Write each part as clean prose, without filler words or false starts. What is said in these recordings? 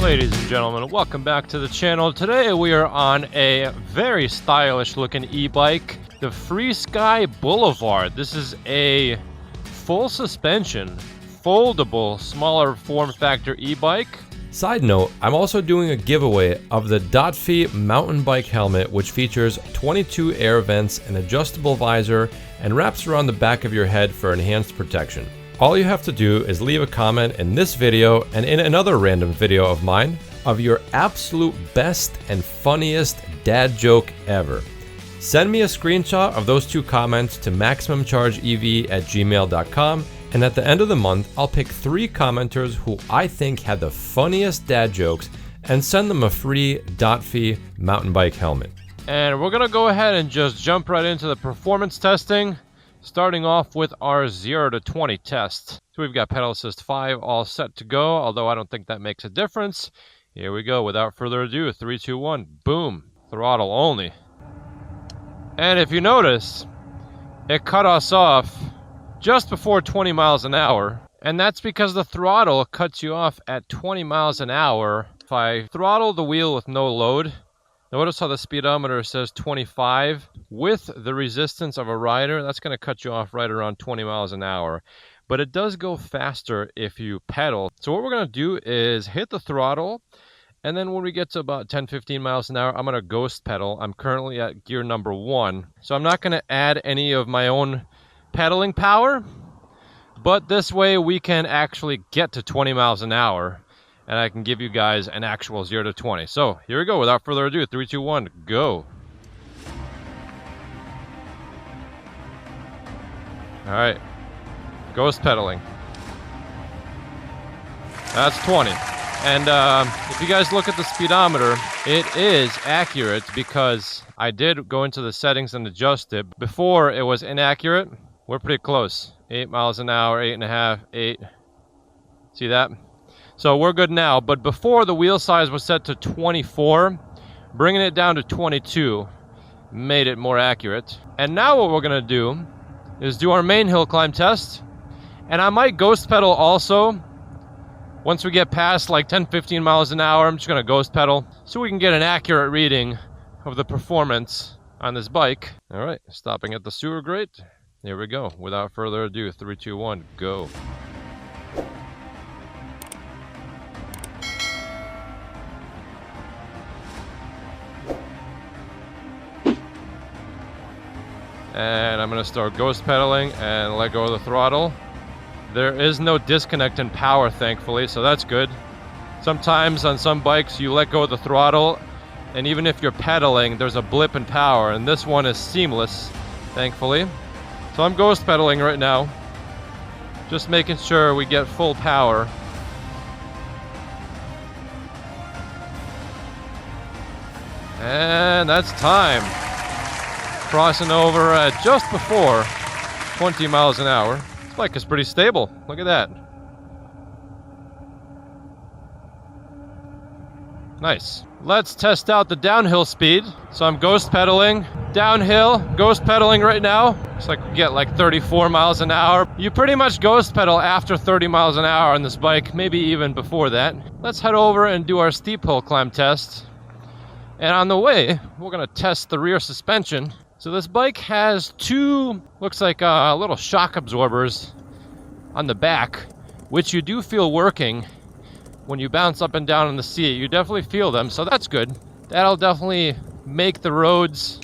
Ladies and gentlemen, welcome back to the channel. Today we are on a very stylish looking e-bike, the Freesky Boulevard. This is a full suspension, foldable, smaller form factor e-bike. Side note, I'm also doing a giveaway of the Dotfi mountain bike helmet, which features 22 air vents, an adjustable visor, and wraps around the back of your head for enhanced protection. All you have to do is leave a comment in this video and in another random video of mine of your absolute best and funniest dad joke ever. Send me a screenshot of those two comments to maximumchargeev@gmail.com, and at the end of the month, I'll pick 3 commenters who I think had the funniest dad jokes and send them a free Dotfi mountain bike helmet. And we're gonna go ahead and just jump right into the performance testing, starting off with our 0 to 20 test. So we've got pedal assist 5 all set to go, although I don't think that makes a difference. Here we go, without further ado, 3, 2, 1, boom, throttle only. And if you notice, it cut us off just before 20 miles an hour, and that's because the throttle cuts you off at 20 miles an hour. If I throttle the wheel with no load, notice how the speedometer says 25. With the resistance of a rider, that's going to cut you off right around 20 miles an hour. But it does go faster if you pedal. So what we're going to do is hit the throttle, and then when we get to about 10-15 miles an hour, I'm going to ghost pedal. I'm currently at gear number 1. So I'm not going to add any of my own pedaling power, but this way we can actually get to 20 miles an hour. And I can give you guys an actual 0 to 20. So here we go. Without further ado, 3, 2, 1, go. All right, ghost pedaling. That's 20. And if you guys look at the speedometer, it is accurate because I did go into the settings and adjust it. Before it was inaccurate. We're pretty close. 8 miles an hour, 8.5, 8. See that? So we're good now, but before the wheel size was set to 24, bringing it down to 22 made it more accurate. And now what we're gonna do is do our main hill climb test, and I might ghost pedal also. Once we get past like 10-15 miles an hour, I'm just gonna ghost pedal so we can get an accurate reading of the performance on this bike. All right, stopping at the sewer grate. Here we go. Without further ado, 3, 2, 1, go. And I'm going to start ghost pedaling and let go of the throttle. There is no disconnect in power, thankfully, so that's good. Sometimes on some bikes you let go of the throttle, and even if you're pedaling, there's a blip in power, and this one is seamless, thankfully. So I'm ghost pedaling right now, just making sure we get full power. And that's time. Crossing over at just before 20 miles an hour. This bike is pretty stable. Look at that. Nice. Let's test out the downhill speed. So I'm ghost pedaling. Downhill, ghost pedaling right now. Looks like we get like 34 miles an hour. You pretty much ghost pedal after 30 miles an hour on this bike, maybe even before that. Let's head over and do our steep hill climb test. And on the way, we're gonna test the rear suspension. So this bike has 2, looks like little shock absorbers on the back, which you do feel working when you bounce up and down in the seat. You definitely feel them, so that's good. That'll definitely make the roads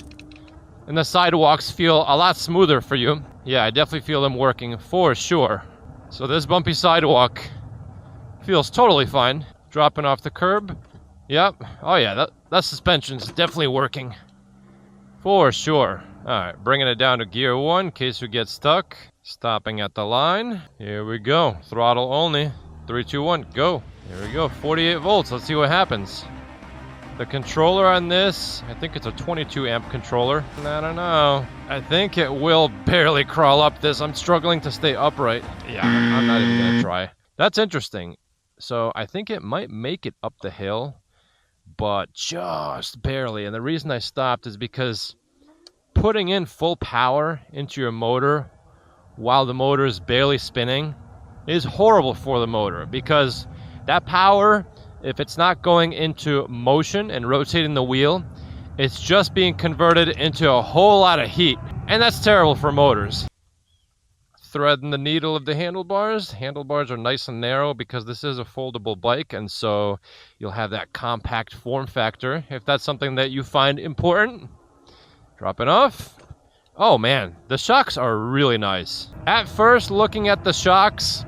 and the sidewalks feel a lot smoother for you. Yeah, I definitely feel them working for sure. So this bumpy sidewalk feels totally fine. Dropping off the curb. Yep. Oh yeah, that suspension's definitely working. For sure. Alright, bringing it down to gear 1 in case we get stuck. Stopping at the line. Here we go. Throttle only. 3, 2, 1, go. Here we go. 48 volts. Let's see what happens. The controller on this, I think it's a 22 amp controller. I don't know. I think it will barely crawl up this. I'm struggling to stay upright. Yeah, I'm not even going to try. That's interesting. So I think it might make it up the hill, but just barely. And the reason I stopped is because putting in full power into your motor while the motor is barely spinning is horrible for the motor, because that power if it's not going into motion and rotating the wheel, it's just being converted into a whole lot of heat. And that's terrible for motors. Threading the needle of the handlebars. Handlebars are nice and narrow because this is a foldable bike, and so you'll have that compact form factor if that's something that you find important. Dropping off. Oh man, the shocks are really nice. At first, looking at the shocks,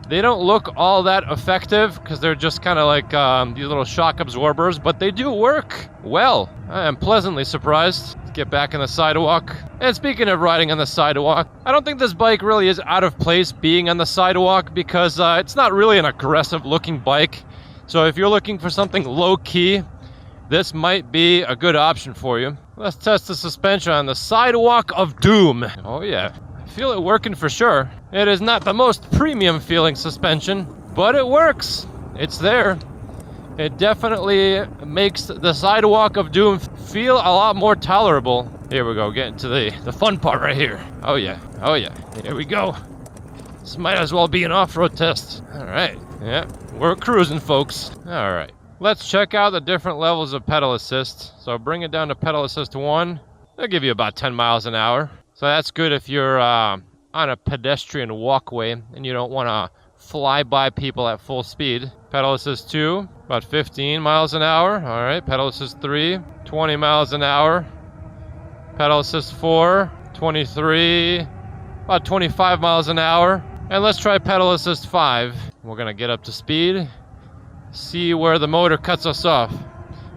they don't look all that effective because they're just kind of like these little shock absorbers, but they do work well. I am pleasantly surprised. Let's get back in the sidewalk. And speaking of riding on the sidewalk, I don't think this bike really is out of place being on the sidewalk because it's not really an aggressive looking bike. So if you're looking for something low key, this might be a good option for you. Let's test the suspension on the sidewalk of doom. Oh yeah. Feel it working for sure. It is not the most premium feeling suspension, but it works. It's there. It definitely makes the sidewalk of doom feel a lot more tolerable. Here we go, getting to the fun part right here. Oh yeah, oh yeah, here we go. This might as well be an off-road test. All right, yeah, we're cruising, folks. All right, let's check out the different levels of pedal assist. So bring it down to pedal assist 1. They'll give you about 10 miles an hour. So that's good if you're on a pedestrian walkway and you don't want to fly by people at full speed. Pedal assist 2, about 15 miles an hour. All right, pedal assist 3, 20 miles an hour. Pedal assist 4, 23, about 25 miles an hour. And let's try pedal assist 5. We're going to get up to speed, see where the motor cuts us off.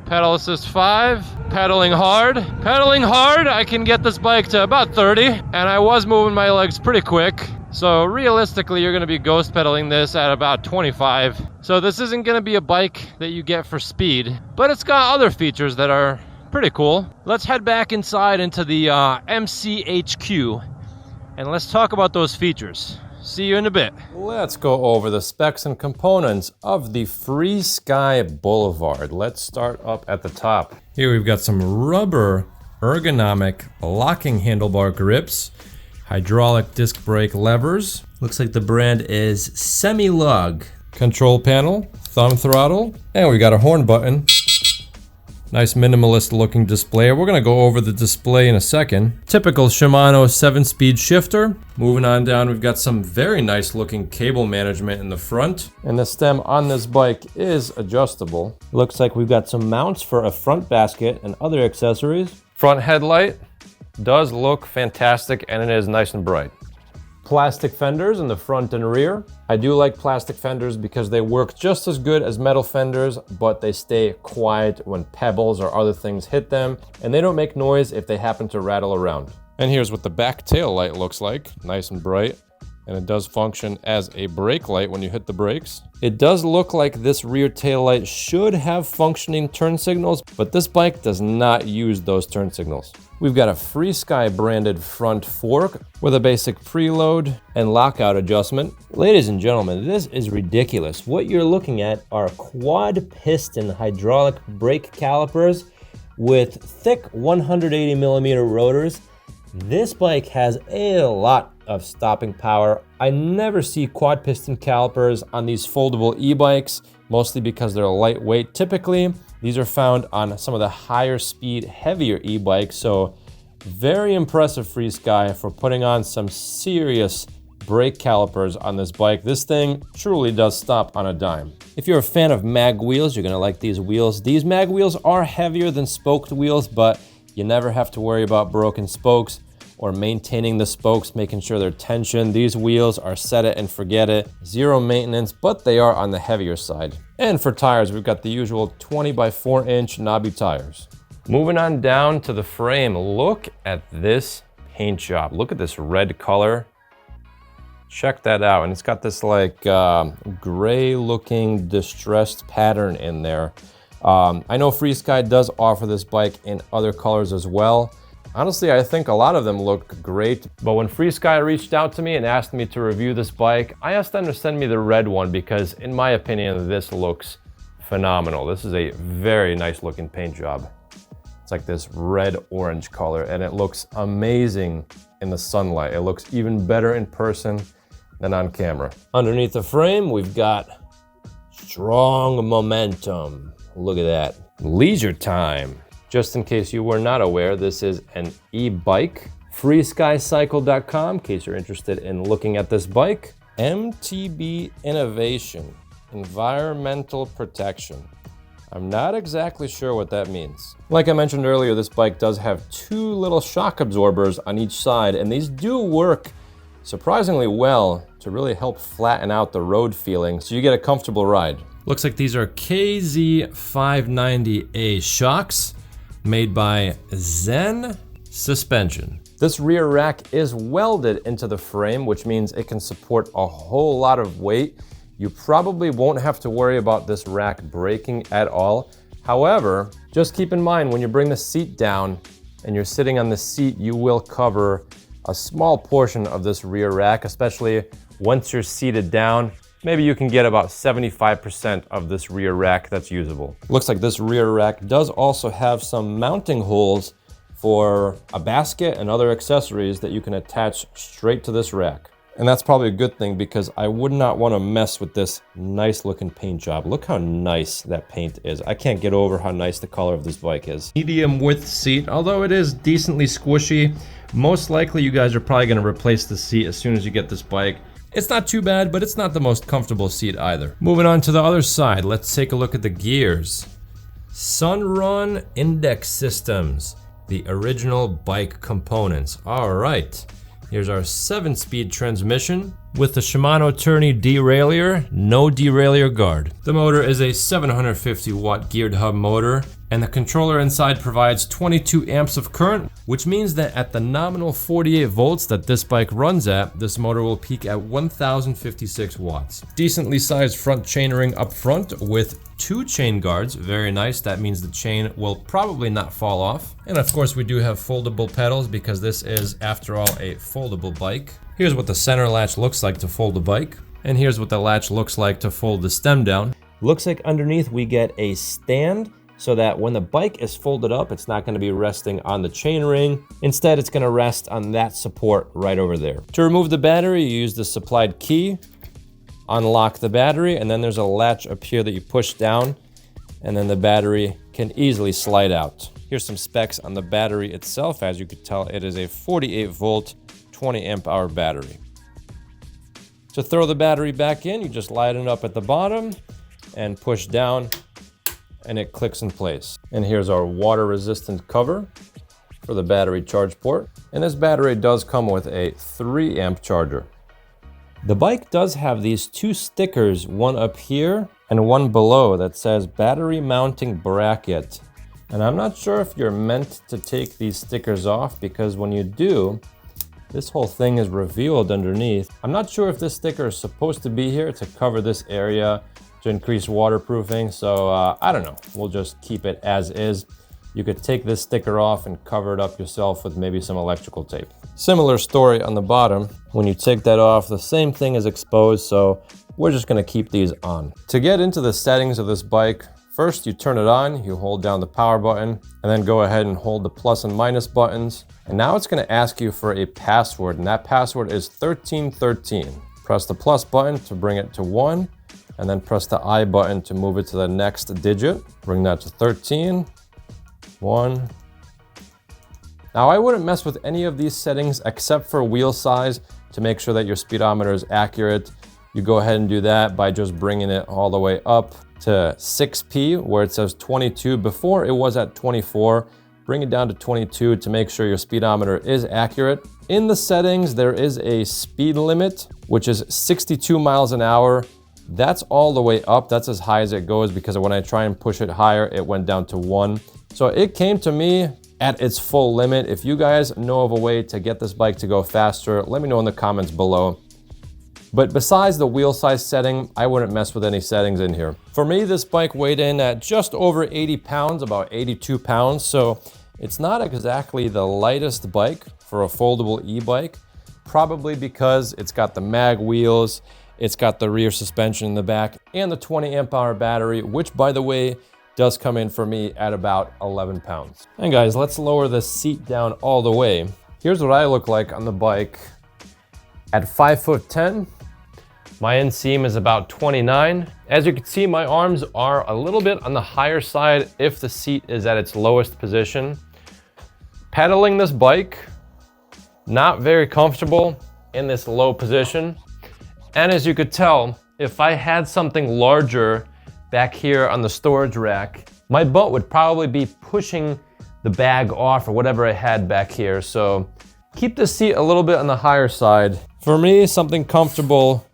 Pedal assist 5, pedaling hard, I can get this bike to about 30, and I was moving my legs pretty quick, so realistically you're going to be ghost pedaling this at about 25. So this isn't going to be a bike that you get for speed, but it's got other features that are pretty cool. Let's head back inside into the MCHQ, and let's talk about those features. See you in a bit. Let's go over the specs and components of the Freesky Boulevard. Let's start up at the top. Here we've got some rubber ergonomic locking handlebar grips, hydraulic disc brake levers. Looks like the brand is Semi-Lug. Control panel, thumb throttle, and we got a horn button. Nice minimalist looking display. We're gonna go over the display in a second. Typical Shimano 7-speed shifter. Moving on down, we've got some very nice looking cable management in the front. And the stem on this bike is adjustable. Looks like we've got some mounts for a front basket and other accessories. Front headlight does look fantastic and it is nice and bright. Plastic fenders in the front and rear. I do like plastic fenders because they work just as good as metal fenders, but they stay quiet when pebbles or other things hit them, and they don't make noise if they happen to rattle around. And here's what the back tail light looks like, nice and bright. And it does function as a brake light when you hit the brakes. It does look like this rear tail light should have functioning turn signals, but this bike does not use those turn signals. We've got a Freesky branded front fork with a basic preload and lockout adjustment. Ladies and gentlemen, this is ridiculous. What you're looking at are quad piston hydraulic brake calipers with thick 180 millimeter rotors. This bike has a lot of stopping power. I never see quad piston calipers on these foldable e-bikes, mostly because they're lightweight. Typically, these are found on some of the higher speed, heavier e-bikes, so very impressive Freesky for putting on some serious brake calipers on this bike. This thing truly does stop on a dime. If you're a fan of mag wheels, you're gonna like these wheels. These mag wheels are heavier than spoked wheels, but you never have to worry about broken spokes or maintaining the spokes, making sure they're tensioned. These wheels are set it and forget it. Zero maintenance, but they are on the heavier side. And for tires, we've got the usual 20 by 4 inch knobby tires. Moving on down to the frame, look at this paint job. Look at this red color. Check that out. And it's got this like gray looking distressed pattern in there. I know Freesky does offer this bike in other colors as well. Honestly, I think a lot of them look great, but when Freesky reached out to me and asked me to review this bike, I asked them to send me the red one because, in my opinion, this looks phenomenal. This is a very nice looking paint job. It's like this red-orange color, and it looks amazing in the sunlight. It looks even better in person than on camera. Underneath the frame, we've got Strong momentum. Look at that. Leisure time. Just in case you were not aware, this is an e-bike. freeskycycle.com, in case you're interested in looking at this bike. MTB Innovation, environmental protection. I'm not exactly sure what that means. Like I mentioned earlier, this bike does have 2 little shock absorbers on each side, and these do work surprisingly well to really help flatten out the road feeling so you get a comfortable ride. Looks like these are KZ590A shocks made by Zen Suspension. This rear rack is welded into the frame, which means it can support a whole lot of weight. You probably won't have to worry about this rack breaking at all. However, just keep in mind when you bring the seat down and you're sitting on the seat, you will cover a small portion of this rear rack, especially once you're seated down. Maybe you can get about 75% of this rear rack that's usable. Looks like this rear rack does also have some mounting holes for a basket and other accessories that you can attach straight to this rack. And that's probably a good thing because I would not want to mess with this nice looking paint job. Look how nice that paint is. I can't get over how nice the color of this bike is. Medium width seat, although it is decently squishy. Most likely you guys are probably going to replace the seat as soon as you get this bike. It's not too bad, but it's not the most comfortable seat either. Moving on to the other side, let's take a look at the gears. Sunrun Index Systems, the original bike components. All right. Here's our 7-speed transmission with the Shimano Tourney derailleur, no derailleur guard. The motor is a 750 watt geared hub motor, and the controller inside provides 22 amps of current, which means that at the nominal 48 volts that this bike runs at, this motor will peak at 1056 watts. Decently sized front chainring up front with 2 chain guards, very nice. That means the chain will probably not fall off. And of course we do have foldable pedals because this is, after all, a foldable bike. Here's what the center latch looks like to fold the bike. And here's what the latch looks like to fold the stem down. Looks like underneath we get a stand so that when the bike is folded up, it's not going to be resting on the chain ring. Instead, it's going to rest on that support right over there. To remove the battery, you use the supplied key, unlock the battery, and then there's a latch up here that you push down, and then the battery can easily slide out. Here's some specs on the battery itself. As you can tell, it is a 48 volt, 20 amp hour battery. To throw the battery back in, you just light it up at the bottom and push down, and it clicks in place. And here's our water resistant cover for the battery charge port. And this battery does come with a 3 amp charger. The bike does have these 2 stickers, one up here and one below, that says battery mounting bracket. And I'm not sure if you're meant to take these stickers off, because when you do, this whole thing is revealed underneath. I'm not sure if this sticker is supposed to be here to cover this area to increase waterproofing, so I don't know. We'll just keep it as is. You could take this sticker off and cover it up yourself with maybe some electrical tape. Similar story on the bottom. When you take that off, the same thing is exposed, so we're just gonna keep these on. To get into the settings of this bike, first you turn it on, you hold down the power button, and then go ahead and hold the plus and minus buttons. And now it's gonna ask you for a password, and that password is 1313. Press the plus button to bring it to 1, and then press the I button to move it to the next digit. Bring that to 13, 1. Now I wouldn't mess with any of these settings except for wheel size to make sure that your speedometer is accurate. You go ahead and do that by just bringing it all the way up to 6P where it says 22. Before it was at 24. Bring it down to 22 to make sure your speedometer is accurate. In the settings, there is a speed limit, which is 62 miles an hour. That's all the way up. That's as high as it goes, because when I try and push it higher, it went down to 1. So it came to me at its full limit. If you guys know of a way to get this bike to go faster, let me know in the comments below. But besides the wheel size setting, I wouldn't mess with any settings in here. For me, this bike weighed in at just over 80 pounds, about 82 pounds. So it's not exactly the lightest bike for a foldable e-bike, probably because it's got the mag wheels, it's got the rear suspension in the back, and the 20 amp hour battery, which by the way, does come in for me at about 11 pounds. And guys, let's lower the seat down all the way. Here's what I look like on the bike at 5'10", My inseam is about 29. As you can see, my arms are a little bit on the higher side if the seat is at its lowest position. Pedaling this bike, not very comfortable in this low position. And as you could tell, if I had something larger back here on the storage rack, my butt would probably be pushing the bag off or whatever I had back here. So keep the seat a little bit on the higher side. For me, something comfortable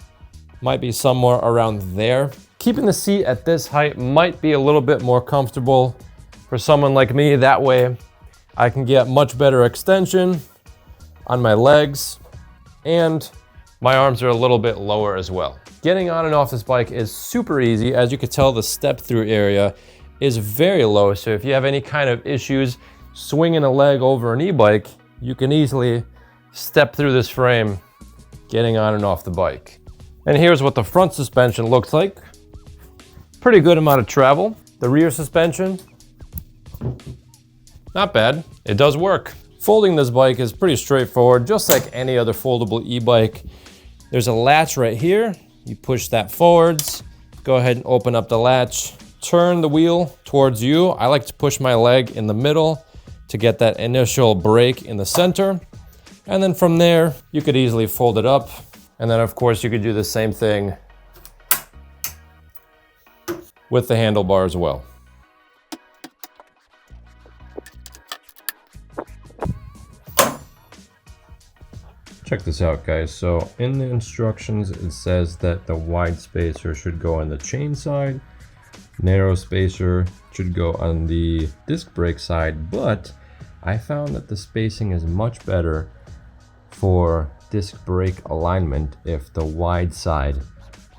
might be somewhere around there. Keeping the seat at this height might be a little bit more comfortable for someone like me. That way I can get much better extension on my legs, and my arms are a little bit lower as well. Getting on and off this bike is super easy. As you can tell, the step through area is very low. So if you have any kind of issues swinging a leg over an e-bike, you can easily step through this frame getting on and off the bike. And here's what the front suspension looks like. Pretty good amount of travel. The rear suspension, not bad. It does work. Folding this bike is pretty straightforward, just like any other foldable e-bike. There's a latch right here. You push that forwards, go ahead and open up the latch, turn the wheel towards you. I like to push my leg in the middle to get that initial brake in the center. And then from there, you could easily fold it up. And then of course you could do the same thing with the handlebar as well. Check this out, guys. So in the instructions, it says that the wide spacer should go on the chain side, narrow spacer should go on the disc brake side, but I found that the spacing is much better for disc brake alignment if the wide side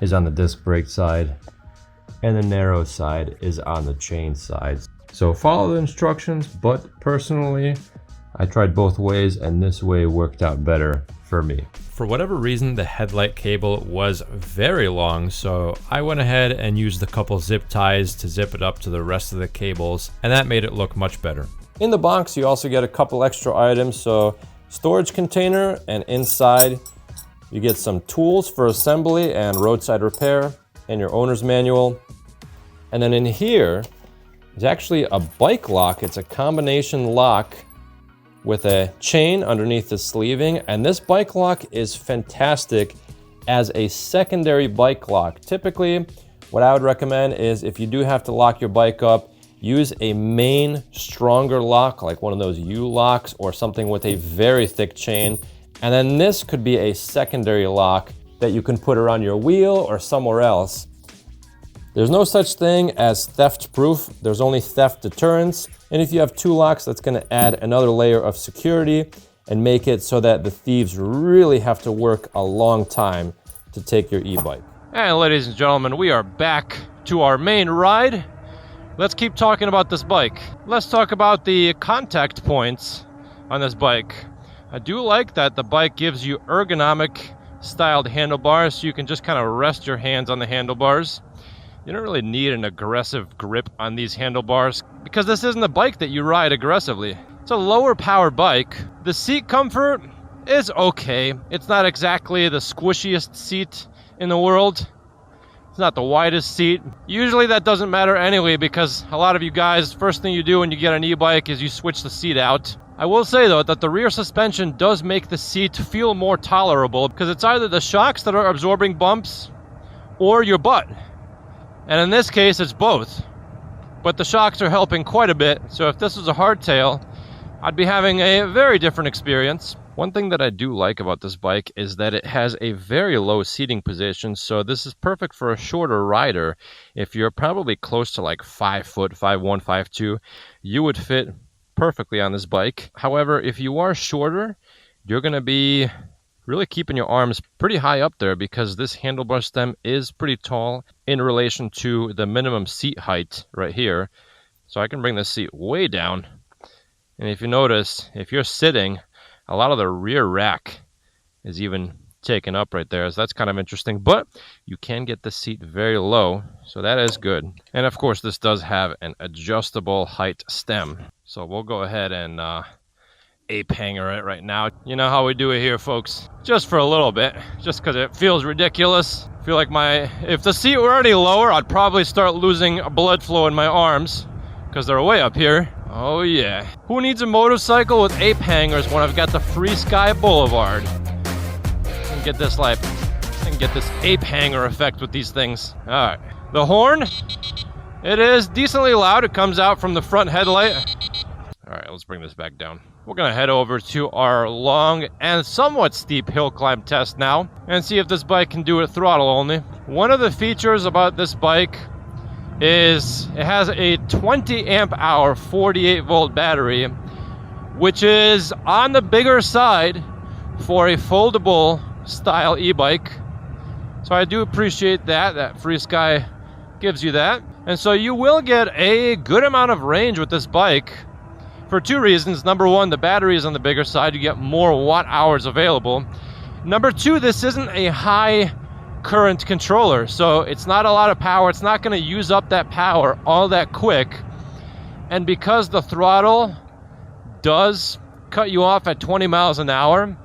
is on the disc brake side and the narrow side is on the chain side. So follow the instructions, but personally, I tried both ways and this way worked out better for me. For whatever reason, the headlight cable was very long, so I went ahead and used a couple zip ties to zip it up to the rest of the cables, and that made it look much better. In the box, you also get a couple extra items, so storage container, and inside you get some tools for assembly and roadside repair, and your owner's manual. And then in here is actually a bike lock. It's a combination lock with a chain underneath the sleeving, and this bike lock is fantastic as a secondary bike lock. Typically, what I would recommend is if you do have to lock your bike up, use a main stronger lock, like one of those U-locks or something with a very thick chain, and then this could be a secondary lock that you can put around your wheel or somewhere else. There's no such thing as theft proof, there's only theft deterrence. And if you have two locks, that's gonna add another layer of security and make it so that the thieves really have to work a long time to take your e-bike. And ladies and gentlemen, we are back to our main ride. Let's keep talking about this bike. Let's talk about the contact points on this bike. I do like that the bike gives you ergonomic styled handlebars, so you can just kind of rest your hands on the handlebars. You don't really need an aggressive grip on these handlebars because this isn't a bike that you ride aggressively. It's a lower power bike. The seat comfort is okay. It's not exactly the squishiest seat in the world. It's not the widest seat. Usually that doesn't matter anyway because a lot of you guys, first thing you do when you get an e-bike is you switch the seat out. I will say though that the rear suspension does make the seat feel more tolerable because it's either the shocks that are absorbing bumps or your butt. And in this case, it's both. But the shocks are helping quite a bit, so if this was a hardtail, I'd be having a very different experience. One thing that I do like about this bike is that it has a very low seating position, so this is perfect for a shorter rider. If you're probably close to like 5 foot, 5'1", 5'2", you would fit perfectly on this bike. However, if you are shorter, you're going to be really keeping your arms pretty high up there because this handlebar stem is pretty tall in relation to the minimum seat height right here. So I can bring this seat way down. And if you notice, if you're sitting, a lot of the rear rack is even taken up right there. So that's kind of interesting, but you can get the seat very low. So that is good. And of course, this does have an adjustable height stem. So we'll go ahead and ape hanger it right now. You know how we do it here, folks. Just for a little bit, just because it feels ridiculous. I feel like if the seat were any lower, I'd probably start losing blood flow in my arms because they're way up here. Oh yeah. Who needs a motorcycle with ape hangers when I've got the Freesky Boulevard? And get this ape hanger effect with these things. All right. The horn, it is decently loud. It comes out from the front headlight. All right, let's bring this back down. We're gonna head over to our long and somewhat steep hill climb test now and see if this bike can do it throttle only. One of the features about this bike is it has a 20 amp hour 48 volt battery, which is on the bigger side for a foldable style e-bike. So I do appreciate that Freesky gives you that. And so you will get a good amount of range with this bike for two reasons. Number one, the battery is on the bigger side. You get more watt hours available. Number two, this isn't a high current controller, so it's not a lot of power. It's not going to use up that power all that quick. And because the throttle does cut you off at 20 miles an hour,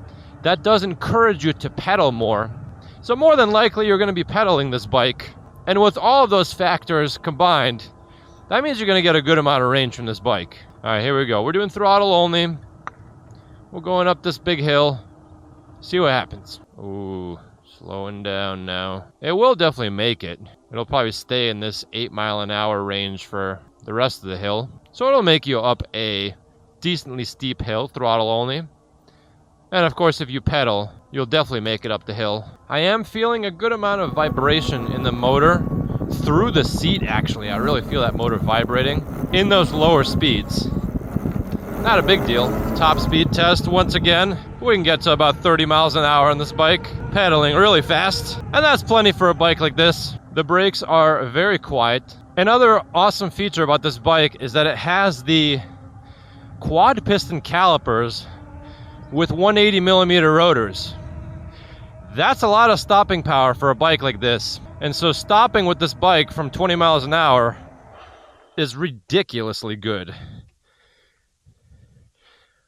that does encourage you to pedal more. So more than likely you're going to be pedaling this bike. And with all of those factors combined, that means you're going to get a good amount of range from this bike. All right, here we go. We're doing throttle only. We're going up this big hill. See what happens. Ooh, slowing down now. It will definitely make it. It'll probably stay in this 8 mile an hour range for the rest of the hill. So it'll make you up a decently steep hill, throttle only. And of course, if you pedal, you'll definitely make it up the hill. I am feeling a good amount of vibration in the motor through the seat, actually. I really feel that motor vibrating in those lower speeds. Not a big deal. Top speed test once again. We can get to about 30 miles an hour on this bike, pedaling really fast. And that's plenty for a bike like this. The brakes are very quiet. Another awesome feature about this bike is that it has the quad piston calipers with 180 millimeter rotors. That's a lot of stopping power for a bike like this. And so stopping with this bike from 20 miles an hour is ridiculously good.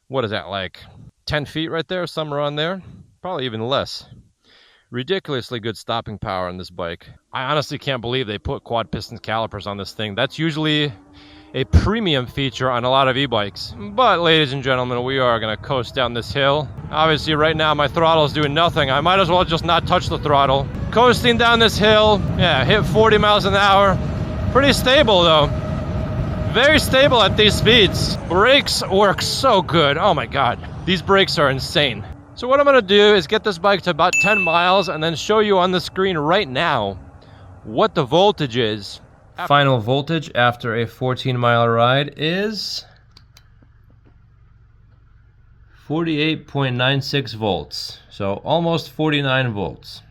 What is that, like 10 feet right there, somewhere on there? Probably even less. Ridiculously good stopping power on this bike. I honestly can't believe they put quad piston calipers on this thing. That's usually a premium feature on a lot of e-bikes. But ladies and gentlemen, we are gonna coast down this hill. Obviously right now my throttle is doing nothing. I might as well just not touch the throttle. Coasting down this hill, yeah, hit 40 miles an hour. Pretty stable though. Very stable at these speeds. Brakes work so good, oh my God. These brakes are insane. So what I'm gonna do is get this bike to about 10 miles and then show you on the screen right now what the voltage is. Final voltage after a 14-mile ride is 48.96 volts. So almost 49 volts.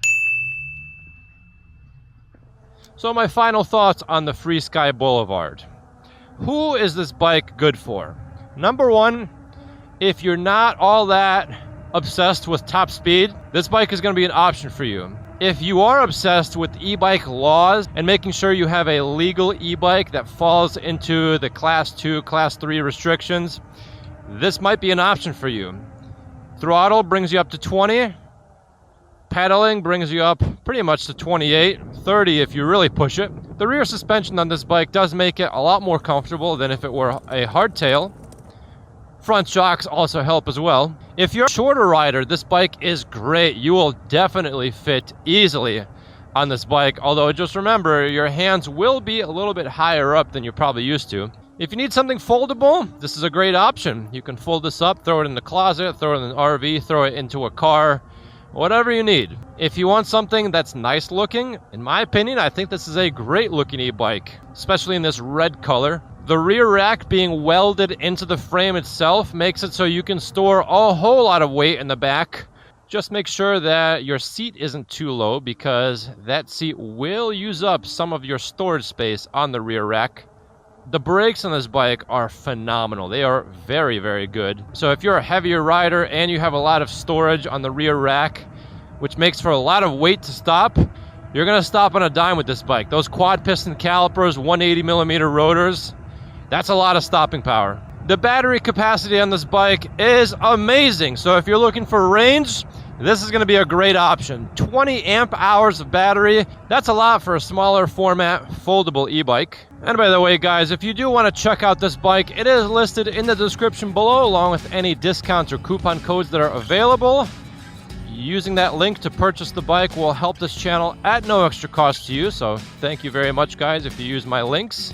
So my final thoughts on the Freesky Boulevard. Who is this bike good for? Number one, if you're not all that obsessed with top speed, this bike is going to be an option for you. If you are obsessed with e-bike laws and making sure you have a legal e-bike that falls into the class 2, class 3 restrictions, this might be an option for you. Throttle brings you up to 20. Pedaling brings you up pretty much to 28, 30 if you really push it. The rear suspension on this bike does make it a lot more comfortable than if it were a hardtail. Front shocks also help as well. If you're a shorter rider, this bike is great. You will definitely fit easily on this bike, although just remember, your hands will be a little bit higher up than you're probably used to. If you need something foldable, this is a great option. You can fold this up, throw it in the closet, throw it in an RV, throw it into a car, whatever you need. If you want something that's nice looking, in my opinion, I think this is a great looking e-bike, especially in this red color. The rear rack being welded into the frame itself makes it so you can store a whole lot of weight in the back. Just make sure that your seat isn't too low because that seat will use up some of your storage space on the rear rack. The brakes on this bike are phenomenal. They are very, very good. So if you're a heavier rider and you have a lot of storage on the rear rack, which makes for a lot of weight to stop, you're going to stop on a dime with this bike. Those quad piston calipers, 180 millimeter rotors, that's a lot of stopping power. The battery capacity on this bike is amazing. So if you're looking for range, this is going to be a great option. 20 amp hours of battery. That's a lot for a smaller format foldable e-bike. And by the way, guys, if you do want to check out this bike, it is listed in the description below along with any discounts or coupon codes that are available. Using that link to purchase the bike will help this channel at no extra cost to you. So thank you very much, guys, if you use my links.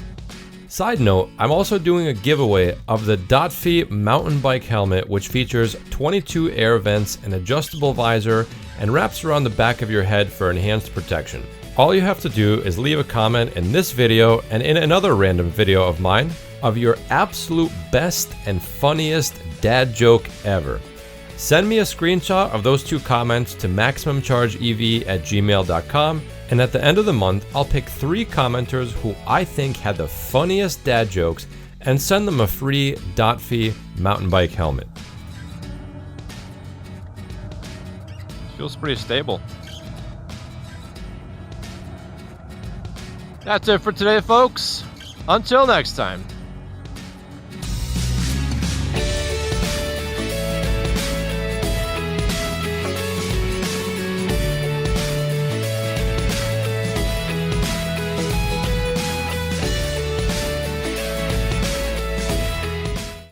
Side note, I'm also doing a giveaway of the .Fi mountain bike helmet, which features 22 air vents, an adjustable visor, and wraps around the back of your head for enhanced protection. All you have to do is leave a comment in this video and in another random video of mine of your absolute best and funniest dad joke ever. Send me a screenshot of those 2 comments to maximumchargeev@gmail.com, and at the end of the month, I'll pick 3 commenters who I think had the funniest dad jokes and send them a free .Fi mountain bike helmet. Feels pretty stable. That's it for today, folks. Until next time.